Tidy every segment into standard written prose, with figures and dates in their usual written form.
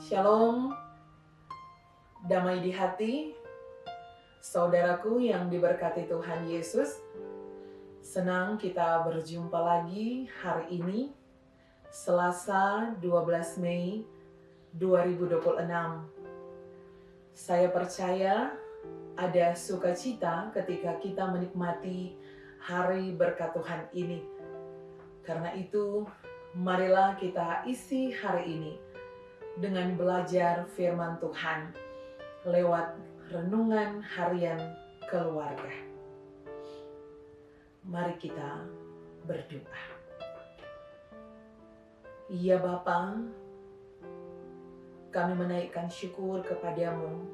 Shalom, damai di hati, saudaraku yang diberkati Tuhan Yesus. Senang kita berjumpa lagi hari ini, Selasa 12 Mei 2026. Saya percaya ada sukacita ketika kita menikmati hari berkat Tuhan ini. Karena itu, marilah kita isi hari ini dengan belajar firman Tuhan lewat renungan harian keluarga. Mari kita berdoa. Ya Bapa, kami menaikkan syukur kepadamu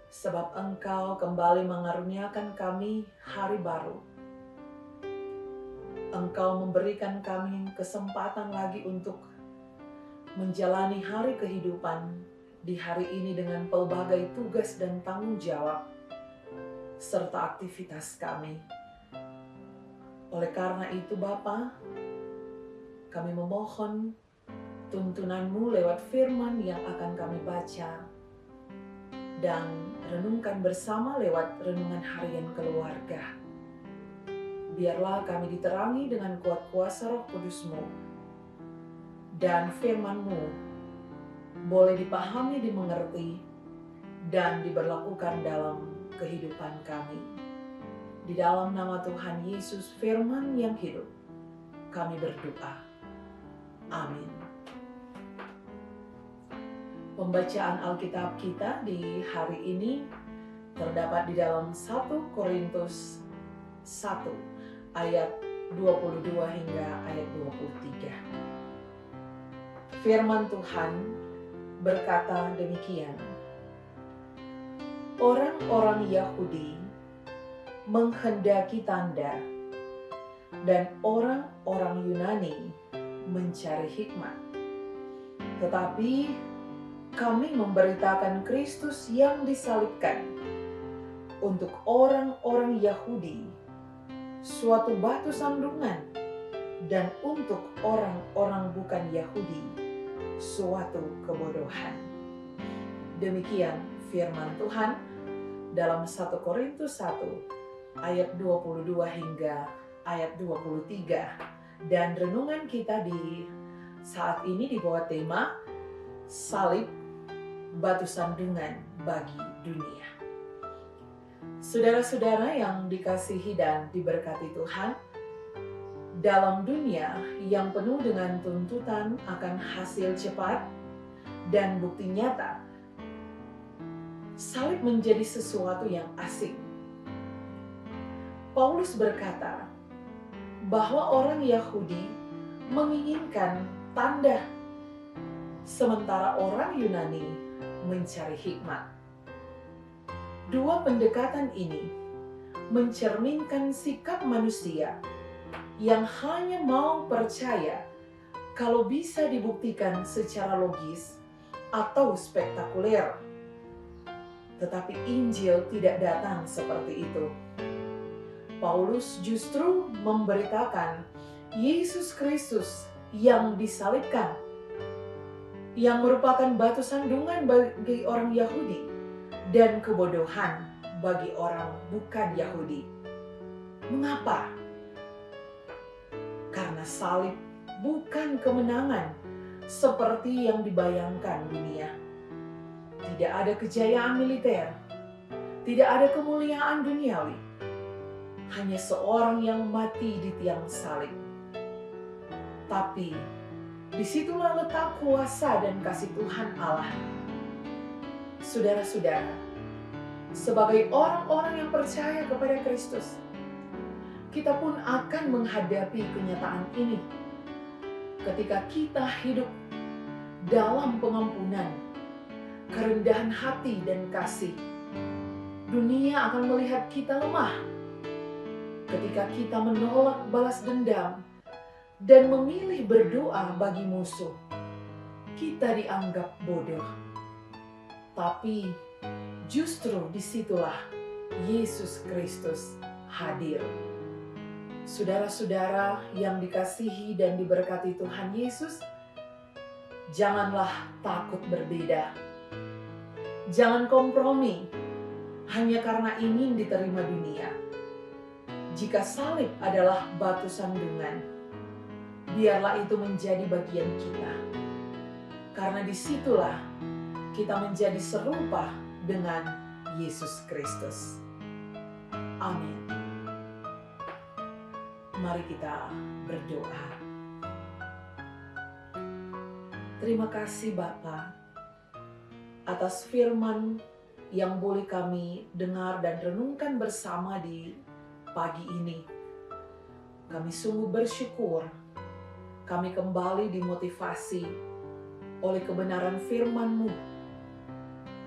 sebab Engkau kembali mengaruniakan kami hari baru. Engkau memberikan kami kesempatan lagi untuk menjalani hari kehidupan di hari ini dengan pelbagai tugas dan tanggung jawab serta aktivitas kami. Oleh karena itu Bapa, kami memohon tuntunan-Mu lewat firman yang akan kami baca dan renungkan bersama lewat renungan harian keluarga. Biarlah kami diterangi dengan kuat kuasa Roh Kudus-Mu, dan firman-Mu boleh dipahami, dimengerti, dan diberlakukan dalam kehidupan kami. Di dalam nama Tuhan Yesus, firman yang hidup, kami berdoa. Amin. Pembacaan Alkitab kita di hari ini terdapat di dalam 1 Korintus 1 ayat 22 hingga ayat 23. Firman Tuhan berkata demikian. Orang-orang Yahudi menghendaki tanda dan orang-orang Yunani mencari hikmat. Tetapi kami memberitakan Kristus yang disalibkan, untuk orang-orang Yahudi suatu batu sandungan, dan untuk orang-orang bukan Yahudi suatu kebodohan. Demikian firman Tuhan dalam 1 Korintus 1 ayat 22 hingga ayat 23. Dan renungan kita di saat ini di bawah tema salib, batu sandungan bagi dunia. Saudara-saudara yang dikasihi dan diberkati Tuhan, dalam dunia yang penuh dengan tuntutan akan hasil cepat dan bukti nyata, salib menjadi sesuatu yang asing. Paulus berkata bahwa orang Yahudi menginginkan tanda, sementara orang Yunani mencari hikmat. Dua pendekatan ini mencerminkan sikap manusia yang hanya mau percaya kalau bisa dibuktikan secara logis atau spektakuler. Tetapi Injil tidak datang seperti itu. Paulus justru memberitakan Yesus Kristus yang disalibkan, yang merupakan batu sandungan bagi orang Yahudi dan kebodohan bagi orang bukan Yahudi. Mengapa? Karena salib bukan kemenangan seperti yang dibayangkan dunia. Tidak ada kejayaan militer, tidak ada kemuliaan duniawi. Hanya seorang yang mati di tiang salib. Tapi disitulah letak kuasa dan kasih Tuhan Allah. Saudara-saudara, sebagai orang-orang yang percaya kepada Kristus, kita pun akan menghadapi kenyataan ini ketika kita hidup dalam pengampunan, kerendahan hati dan kasih. Dunia akan melihat kita lemah ketika kita menolak balas dendam dan memilih berdoa bagi musuh. Kita dianggap bodoh. Tapi justru disitulah Yesus Kristus hadir. Saudara-saudara yang dikasihi dan diberkati Tuhan Yesus, Janganlah takut berbeda. Jangan kompromi hanya karena ingin diterima dunia. Jika salib adalah batu sandungan, biarlah itu menjadi bagian kita. Karena disitulah kita menjadi serupa dengan Yesus Kristus. Amin. Mari kita berdoa. Terima kasih Bapa atas firman yang boleh kami dengar dan renungkan bersama di pagi ini. Kami sungguh bersyukur kami kembali dimotivasi oleh kebenaran firman-Mu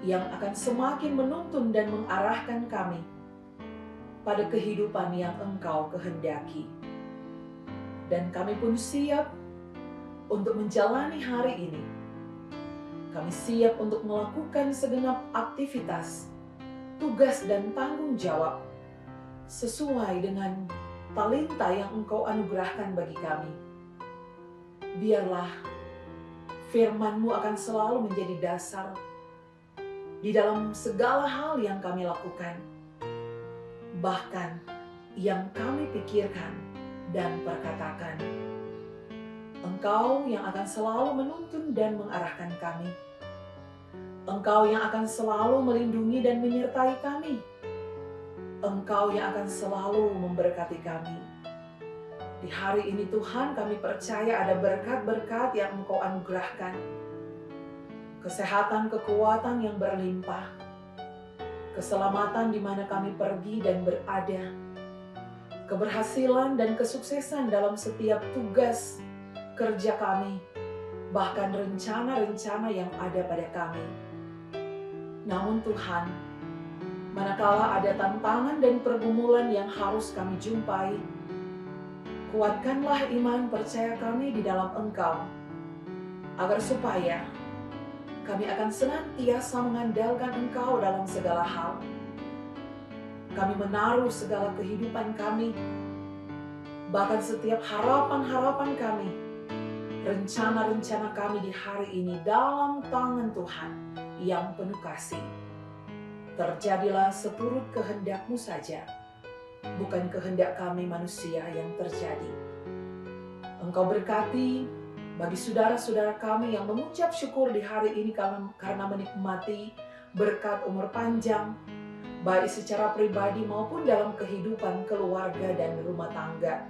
yang akan semakin menuntun dan mengarahkan kami pada kehidupan yang Engkau kehendaki. Dan kami pun siap untuk menjalani hari ini. Kami siap untuk melakukan segenap aktivitas, tugas dan tanggung jawab sesuai dengan talenta yang Engkau anugerahkan bagi kami. Biarlah firman-Mu akan selalu menjadi dasar di dalam segala hal yang kami lakukan, bahkan yang kami pikirkan dan perkatakan. Engkau yang akan selalu menuntun dan mengarahkan kami. Engkau yang akan selalu melindungi dan menyertai kami. Engkau yang akan selalu memberkati kami. Di hari ini Tuhan, kami percaya ada berkat-berkat yang Engkau anugerahkan. Kesehatan, kekuatan yang berlimpah. Keselamatan di mana kami pergi dan berada. Keberhasilan dan kesuksesan dalam setiap tugas kerja kami, bahkan rencana-rencana yang ada pada kami. Namun Tuhan, manakala ada tantangan dan pergumulan yang harus kami jumpai, kuatkanlah iman percaya kami di dalam Engkau, agar supaya kami akan senantiasa mengandalkan Engkau dalam segala hal. Kami menaruh segala kehidupan kami, bahkan setiap harapan-harapan kami, rencana-rencana kami di hari ini dalam tangan Tuhan yang penuh kasih. Terjadilah seturut kehendak-Mu saja, bukan kehendak kami manusia yang terjadi. Engkau berkati bagi saudara-saudara kami yang mengucap syukur di hari ini karena menikmati berkat umur panjang, baik secara pribadi maupun dalam kehidupan keluarga dan rumah tangga.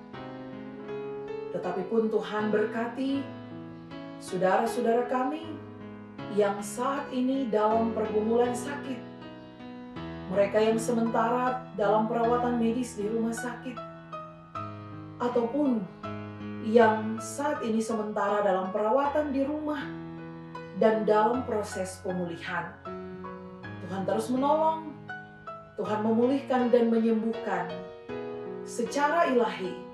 Tetapi pun Tuhan berkati saudara-saudara kami yang saat ini dalam pergumulan sakit. Mereka yang sementara dalam perawatan medis di rumah sakit. Ataupun yang saat ini sementara dalam perawatan di rumah dan dalam proses pemulihan. Tuhan terus menolong, Tuhan memulihkan dan menyembuhkan secara ilahi.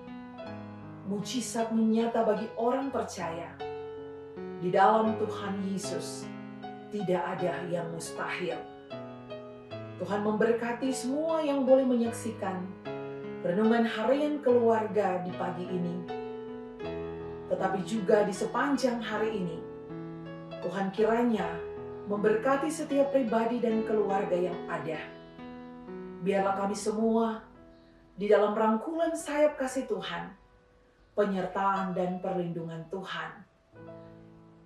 Mujizat menyata bagi orang percaya. Di dalam Tuhan Yesus tidak ada yang mustahil. Tuhan memberkati semua yang boleh menyaksikan renungan harian keluarga di pagi ini. Tetapi juga di sepanjang hari ini, Tuhan kiranya memberkati setiap pribadi dan keluarga yang ada. Biarlah kami semua di dalam rangkulan sayap kasih Tuhan, penyertaan dan perlindungan Tuhan.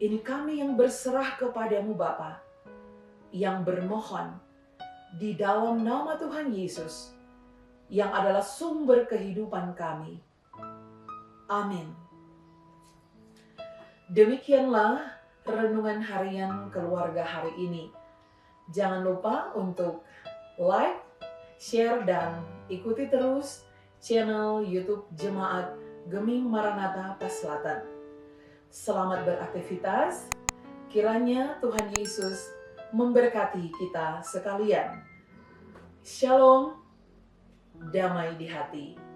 Ini kami yang berserah kepadamu Bapa, yang bermohon di dalam nama Tuhan Yesus, yang adalah sumber kehidupan kami. Amin. Demikianlah renungan harian keluarga hari ini. Jangan lupa untuk like, share, dan ikuti terus channel YouTube Jemaat Geming Maranatha Paslatan. Selamat beraktivitas. Kiranya Tuhan Yesus memberkati kita sekalian. Shalom, damai di hati.